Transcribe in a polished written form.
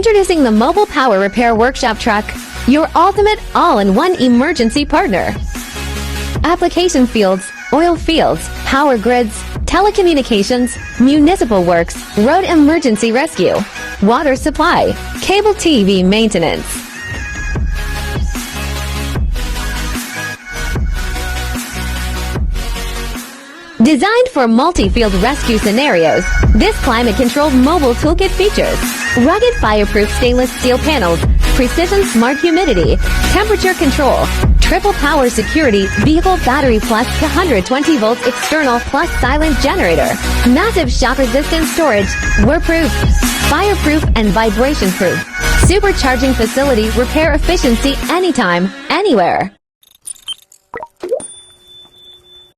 Introducing the Mobile Power Repair Workshop Truck, your ultimate all-in-one emergency partner. Application fields, oil fields, power grids, telecommunications, municipal works, road emergency rescue, water supply, cable TV maintenance. Designed for multi-field rescue scenarios, this climate-controlled mobile toolkit features rugged fireproof stainless steel panels, precision smart humidity, temperature control, triple power security, vehicle battery plus 120 volts external plus silent generator, massive shock-resistant storage, wear-proof, fireproof and vibration-proof, supercharging facility repair efficiency anytime, anywhere.